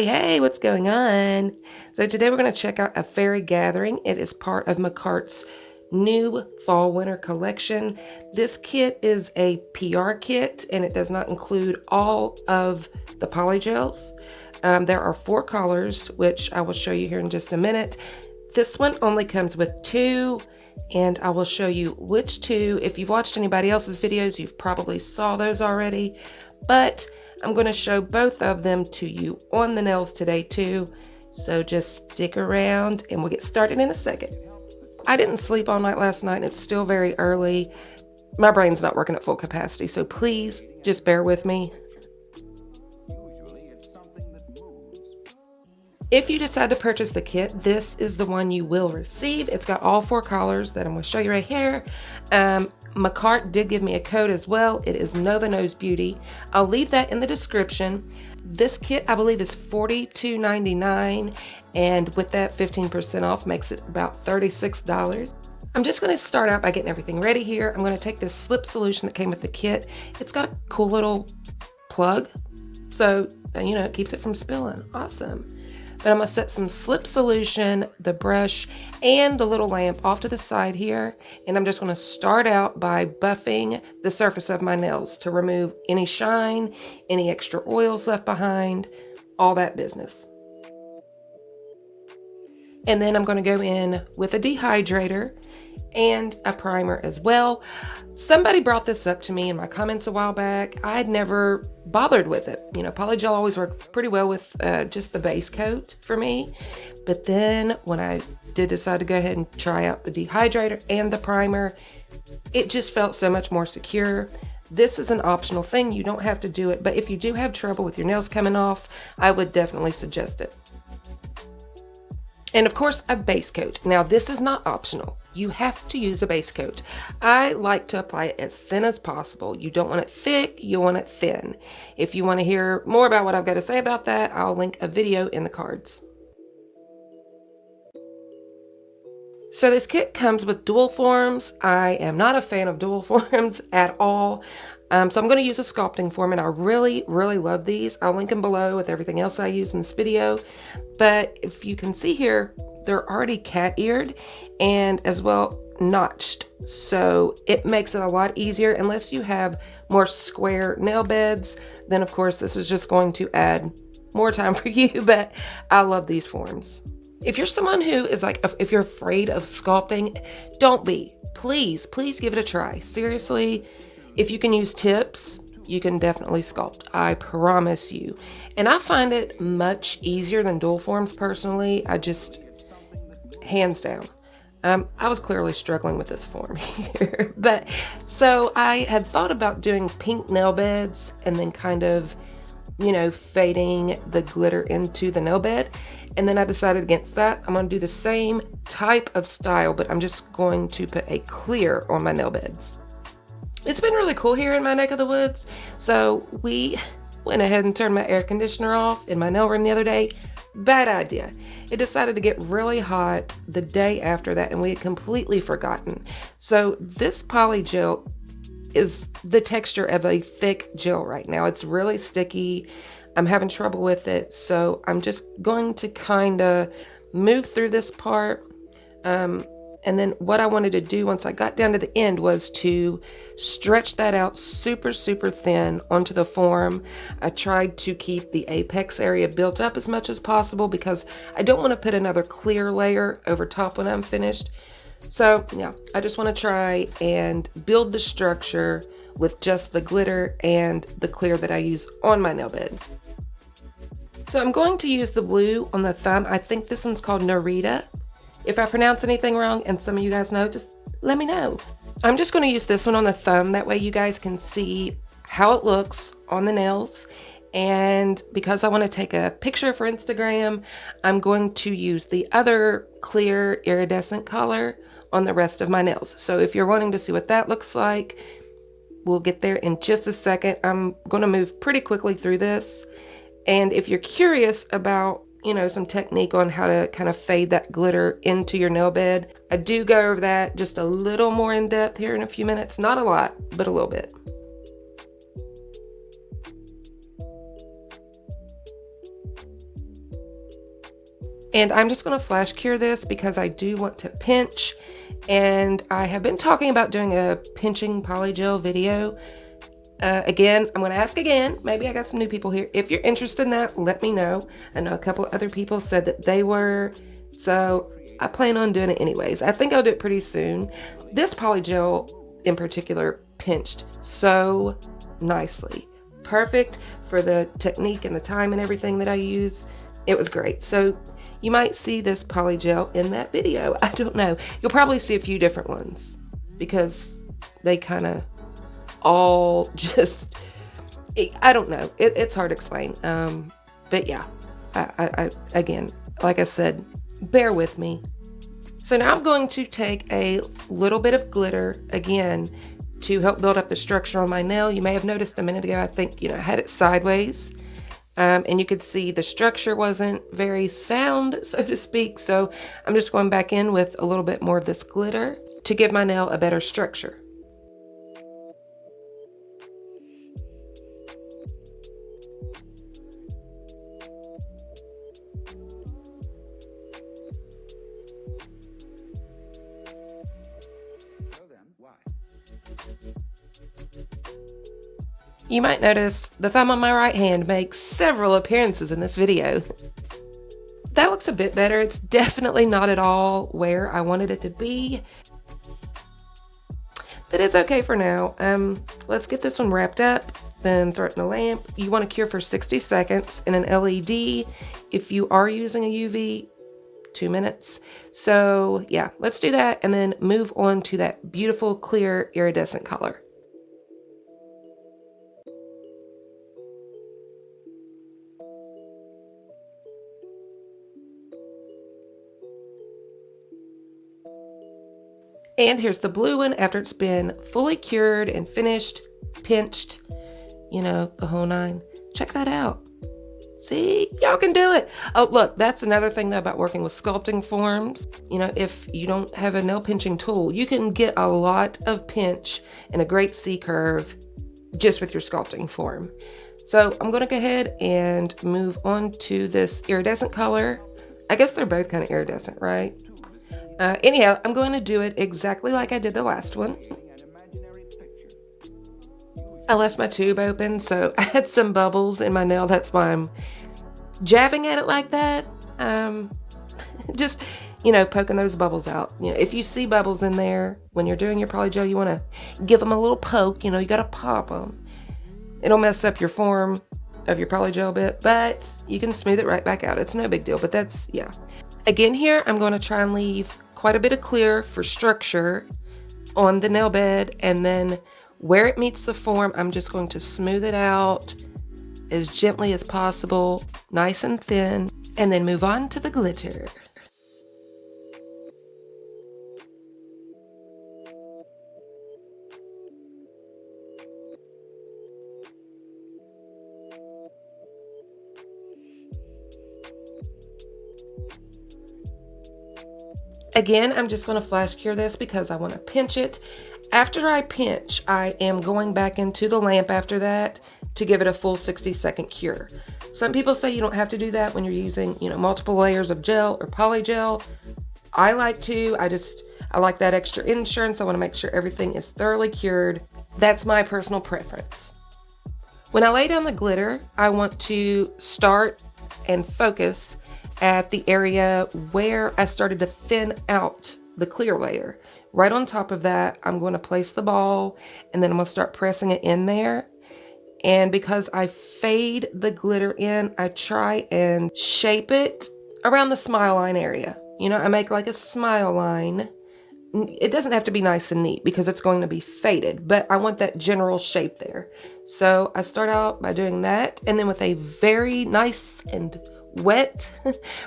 Hey, what's going on? So today we're going to check out a fairy gathering. It is part of Makartt's new fall winter collection. This kit is a PR kit and it does not include all of the polygels. There are 4 colors, which I will show you here in just a minute. This one only comes with 2, and I will show you which 2. If you've watched anybody else's videos, you've probably saw those already, but I'm going to show both of them to you on the nails today too. So just stick around and we'll get started in a second. I didn't sleep all night last night and it's still very early. My brain's not working at full capacity, so please just bear with me. If you decide to purchase the kit, this is the one you will receive. It's got all 4 colors that I'm going to show you right here. Makartt did give me a code as well. It is NovaKnowsBeauty. I'll leave that in the description. This kit, I believe, is $42.99, and with that 15% off makes it about $36. I'm just going to start out by getting everything ready here. I'm going to take this slip solution that came with the kit. It's got a cool little plug, so it keeps it from spilling. Awesome. But I'm going to set some slip solution, the brush, and the little lamp off to the side here. And I'm just going to start out by buffing the surface of my nails to remove any shine, any extra oils left behind, all that business. And then I'm going to go in with a dehydrator and a primer as well. Somebody brought this up to me in my comments a while back. I had never bothered with it. Polygel always worked pretty well with just the base coat for me. But then when I did decide to go ahead and try out the dehydrator and the primer, it just felt so much more secure. This is an optional thing. You don't have to do it. But if you do have trouble with your nails coming off, I would definitely suggest it. And of course, a base coat. Now, this is not optional. You have to use a base coat. I like to apply it as thin as possible. You don't want it thick, you want it thin. If you want to hear more about what I've got to say about that, I'll link a video in the cards. So this kit comes with dual forms. I am not a fan of dual forms at all. So I'm going to use a sculpting form, and I really love these. I'll link them below with everything else I use in this video. But if you can see here, they're already cat-eared and as well notched. So it makes it a lot easier. Unless you have more square nail beds, then of course this is just going to add more time for you, but I love these forms. If you're someone who is if you're afraid of sculpting, don't be. Please give it a try. Seriously, if you can use tips, you can definitely sculpt. I promise you. And I find it much easier than dual forms personally. Hands down. I was clearly struggling with this form here. But so I had thought about doing pink nail beds and then kind of, fading the glitter into the nail bed. And then I decided against that. I'm going to do the same type of style, but I'm just going to put a clear on my nail beds. It's been really cool here in my neck of the woods. So we went ahead and turned my air conditioner off in my nail room the other day. Bad idea. It decided to get really hot the day after that, and we had completely forgotten. So this polygel is the texture of a thick gel right now. It's really sticky. I'm having trouble with it, so I'm just going to kind of move through this part. And then what I wanted to do once I got down to the end was to stretch that out super thin onto the form. I tried to keep the apex area built up as much as possible because I don't want to put another clear layer over top when I'm finished. So yeah, I just want to try and build the structure with just the glitter and the clear that I use on my nail bed. So I'm going to use the blue on the thumb. I think this one's called Nerida. If I pronounce anything wrong and some of you guys know, just let me know. I'm just going to use this one on the thumb. That way you guys can see how it looks on the nails. And because I want to take a picture for Instagram, I'm going to use the other clear iridescent color on the rest of my nails. So if you're wanting to see what that looks like, we'll get there in just a second. I'm going to move pretty quickly through this. And if you're curious about some technique on how to kind of fade that glitter into your nail bed, I do go over that just a little more in depth here in a few minutes. Not a lot, but a little bit. And I'm just going to flash cure this because I do want to pinch. And I have been talking about doing a pinching polygel video. Again, I'm going to ask again. Maybe I got some new people here. If you're interested in that, let me know. I know a couple of other people said that they were. So I plan on doing it anyways. I think I'll do it pretty soon. This polygel in particular pinched so nicely. Perfect for the technique and the time and everything that I use. It was great. So you might see this polygel in that video. I don't know. You'll probably see a few different ones because they kind of all just, I don't know. It's hard to explain. But yeah, I again, like I said, bear with me. So now I'm going to take a little bit of glitter again to help build up the structure on my nail. You may have noticed a minute ago, I think, I had it sideways. And you could see the structure wasn't very sound, so to speak. So I'm just going back in with a little bit more of this glitter to give my nail a better structure. You might notice the thumb on my right hand makes several appearances in this video. That looks a bit better. It's definitely not at all where I wanted it to be, but it's okay for now. Let's get this one wrapped up, then throw it in the lamp. You want to cure for 60 seconds in an LED. If you are using a UV, 2 minutes. So yeah, let's do that and then move on to that beautiful clear iridescent color. And here's the blue one after it's been fully cured and finished, pinched, the whole nine. Check that out. See, y'all can do it. Oh, look, that's another thing though about working with sculpting forms. If you don't have a nail pinching tool, you can get a lot of pinch and a great C curve just with your sculpting form. So I'm gonna go ahead and move on to this iridescent color. I guess they're both kind of iridescent, right? Anyhow, I'm going to do it exactly like I did the last one. I left my tube open, so I had some bubbles in my nail. That's why I'm jabbing at it like that. Just, poking those bubbles out. If you see bubbles in there when you're doing your polygel, you want to give them a little poke. You got to pop them. It'll mess up your form of your polygel bit, but you can smooth it right back out. It's no big deal, but that's, yeah. Again here, I'm going to try and leave quite a bit of clear for structure on the nail bed, and then where it meets the form, I'm just going to smooth it out as gently as possible, nice and thin, and then move on to the glitter. Again, I'm just going to flash cure this because I want to pinch it. After I pinch, I am going back into the lamp after that to give it a full 60-second cure. Some people say you don't have to do that when you're using, multiple layers of gel or polygel. I like to. I like that extra insurance. I want to make sure everything is thoroughly cured. That's my personal preference. When I lay down the glitter, I want to start and focus at the area where I started to thin out the clear layer. Right on top of that, I'm going to place the ball and then I'm going to start pressing it in there. And because I fade the glitter in, I try and shape it around the smile line area. I make like a smile line. It doesn't have to be nice and neat because it's going to be faded, but I want that general shape there. So I start out by doing that, and then with a very nice and wet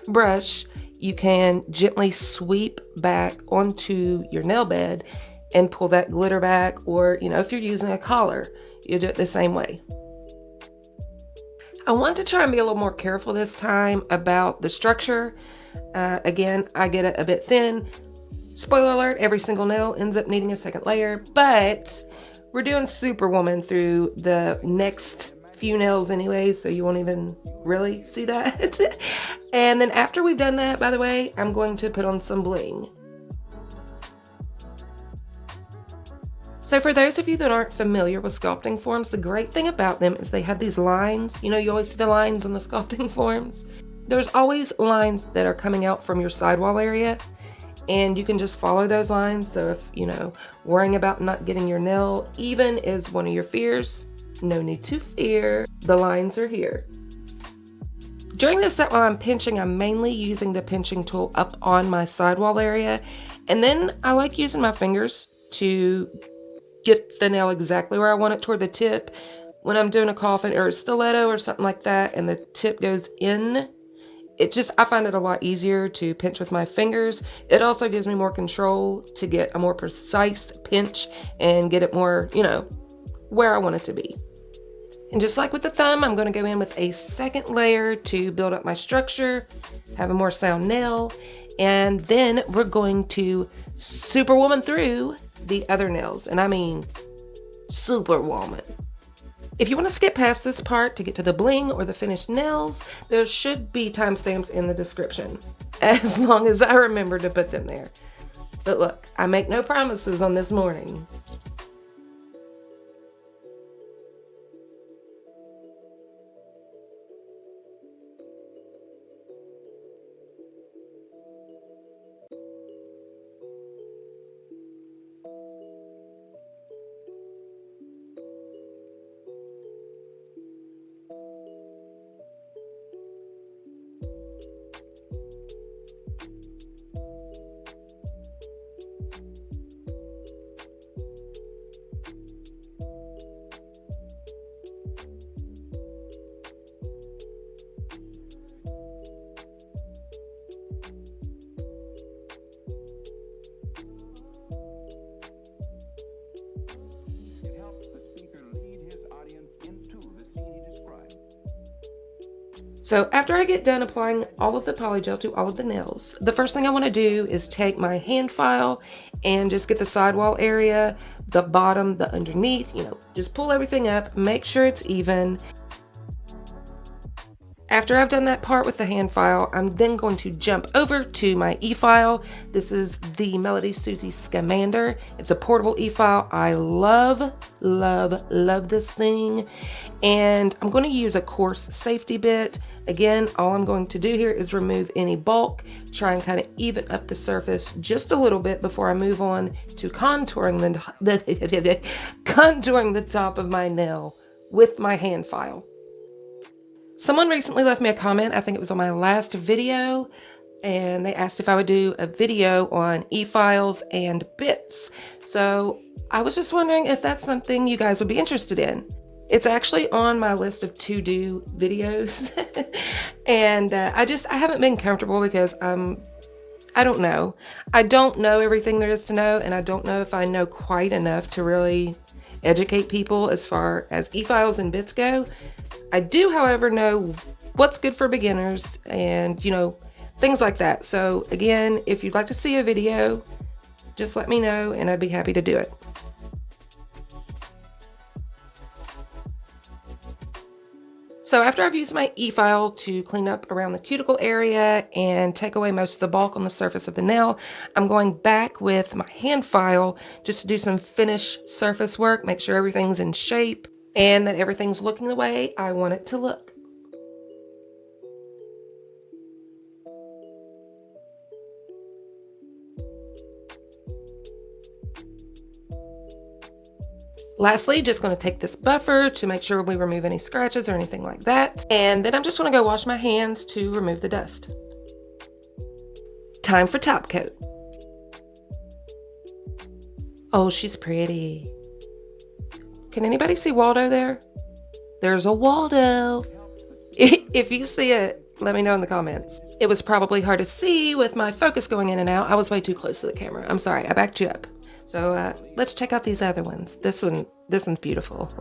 brush, you can gently sweep back onto your nail bed and pull that glitter back, or if you're using a collar, you do it the same way. I want to try and be a little more careful this time about the structure. Again, I get it a bit thin. Spoiler alert, every single nail ends up needing a second layer, but we're doing Superwoman through the next few nails anyway, so you won't even really see that. And then after we've done that, by the way, I'm going to put on some bling. So for those of you that aren't familiar with sculpting forms, the great thing about them is they have these lines. You know, you always see the lines on the sculpting forms. There's always lines that are coming out from your sidewall area, and you can just follow those lines. So if, you know, worrying about not getting your nail even is one of your fears, no need to fear. The lines are here. During this set while I'm pinching, I'm mainly using the pinching tool up on my sidewall area, and then I like using my fingers to get the nail exactly where I want it toward the tip. When I'm doing a coffin or a stiletto or something like that and the tip goes in, I find it a lot easier to pinch with my fingers. It also gives me more control to get a more precise pinch and get it more, you know, where I want it to be. And just like with the thumb, I'm going to go in with a second layer to build up my structure, have a more sound nail, and then we're going to superwoman through the other nails, and I mean superwoman. If you want to skip past this part to get to the bling or the finished nails, there should be timestamps in the description, as long as I remember to put them there. But look, I make no promises on this morning. So after I get done applying all of the polygel to all of the nails, the first thing I want to do is take my hand file and just get the sidewall area, the bottom, the underneath, you know, just pull everything up, make sure it's even. After I've done that part with the hand file, I'm then going to jump over to my e-file. This is the Melody Susie Scamander. It's a portable e-file. I love, love, love this thing. And I'm going to use a coarse safety bit. Again, all I'm going to do here is remove any bulk, try and kind of even up the surface just a little bit before I move on to contouring contouring the top of my nail with my hand file. Someone recently left me a comment, I think it was on my last video, and they asked if I would do a video on e-files and bits. So I was just wondering if that's something you guys would be interested in. It's actually on my list of to-do videos. And I haven't been comfortable because I don't know. I don't know everything there is to know, and I don't know if I know quite enough to really educate people as far as e-files and bits go. I do, however, know what's good for beginners and, you know, things like that. So again, if you'd like to see a video, just let me know and I'd be happy to do it. So after I've used my e-file to clean up around the cuticle area and take away most of the bulk on the surface of the nail, I'm going back with my hand file just to do some finish surface work, make sure everything's in shape and that everything's looking the way I want it to look. Lastly, just going to take this buffer to make sure we remove any scratches or anything like that. And then I'm just going to go wash my hands to remove the dust. Time for top coat. Oh, she's pretty. Can anybody see Waldo there? There's a Waldo. If you see it, let me know in the comments. It was probably hard to see with my focus going in and out. I was way too close to the camera. I'm sorry, I backed you up. So let's check out these other ones. This one's beautiful.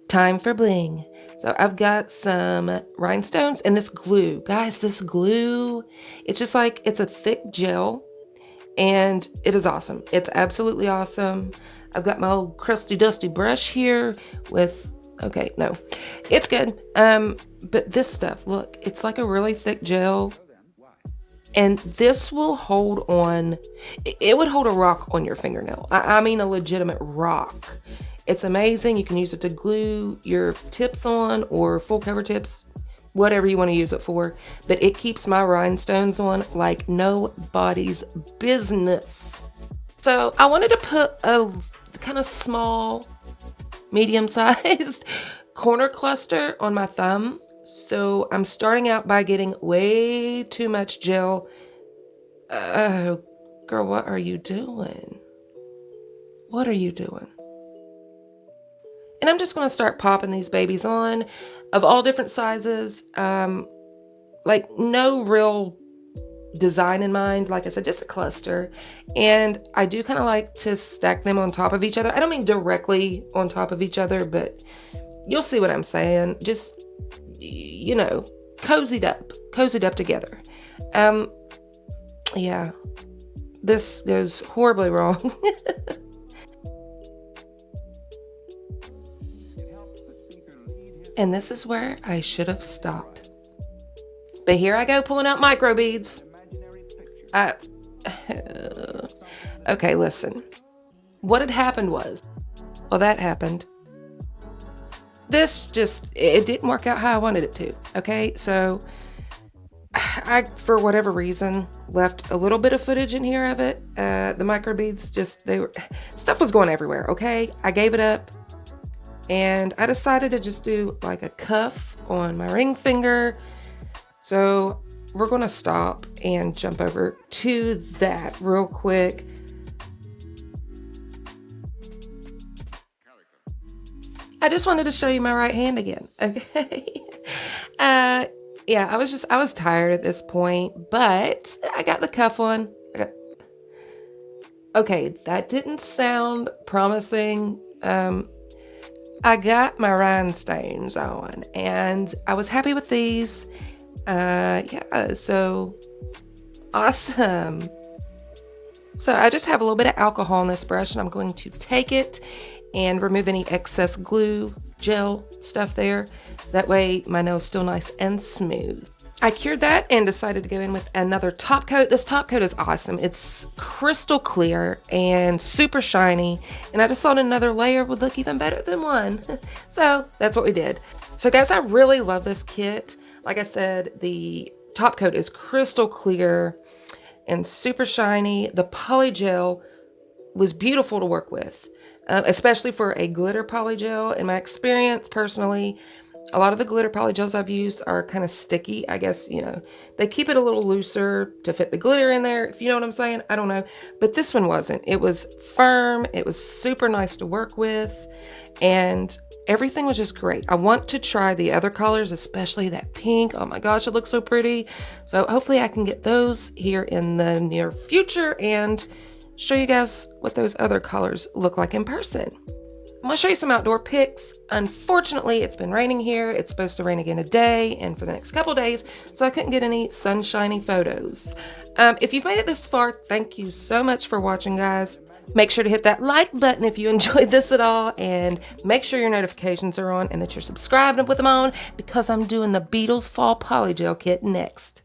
Time for bling. So I've got some rhinestones and this glue. Guys, this glue, it's just like, it's a thick gel and it is awesome. It's absolutely awesome. I've got my old crusty dusty brush here with, okay, no, it's good. But this stuff, look, it's like a really thick gel. And this will hold on, it would hold a rock on your fingernail. I mean a legitimate rock. It's amazing. You can use it to glue your tips on or full cover tips, whatever you want to use it for. But it keeps my rhinestones on like nobody's business. So I wanted to put a kind of small, medium-sized corner cluster on my thumb. So I'm starting out by getting way too much gel. Oh, girl, what are you doing? What are you doing? And I'm just going to start popping these babies on of all different sizes. Like no real design in mind. Like I said, just a cluster. And I do kind of like to stack them on top of each other. I don't mean directly on top of each other, but you'll see what I'm saying. Just, you know, cozied up together. Yeah, this goes horribly wrong. And this is where I should have stopped. But here I go pulling out micro beads. Okay, listen. What had happened was, well, that happened. This just, it didn't work out how I wanted it to. Okay, so I, for whatever reason, left a little bit of footage in here of it. The micro beads just, stuff was going everywhere. Okay, I gave it up. And I decided to just do like a cuff on my ring finger. So we're going to stop and jump over to that real quick. I just wanted to show you my right hand again. Okay. Yeah, I was tired at this point, but I got the cuff on. Okay, that didn't sound promising. I got my rhinestones on and I was happy with these. Yeah, so awesome. So I just have a little bit of alcohol on this brush and I'm going to take it and remove any excess glue, gel stuff there. That way my nail's still nice and smooth. I cured that and decided to go in with another top coat. This top coat is awesome. It's crystal clear and super shiny. And I just thought another layer would look even better than one. So that's what we did. So guys, I really love this kit. Like I said, the top coat is crystal clear and super shiny. The polygel was beautiful to work with, especially for a glitter polygel. In my experience personally, a lot of the glitter polygels I've used are kind of sticky. I guess, you know, they keep it a little looser to fit the glitter in there, if you know what I'm saying. I don't know. But this one wasn't. It was firm. It was super nice to work with. And everything was just great. I want to try the other colors, especially that pink. Oh my gosh, it looks so pretty. So hopefully I can get those here in the near future and show you guys what those other colors look like in person. I'm going to show you some outdoor pics. Unfortunately, it's been raining here. It's supposed to rain again today and for the next couple days, so I couldn't get any sunshiny photos. If you've made it this far, thank you so much for watching, guys. Make sure to hit that like button if you enjoyed this at all, and make sure your notifications are on and that you're subscribed with them on, because I'm doing the Beatles Fall Polygel Kit next.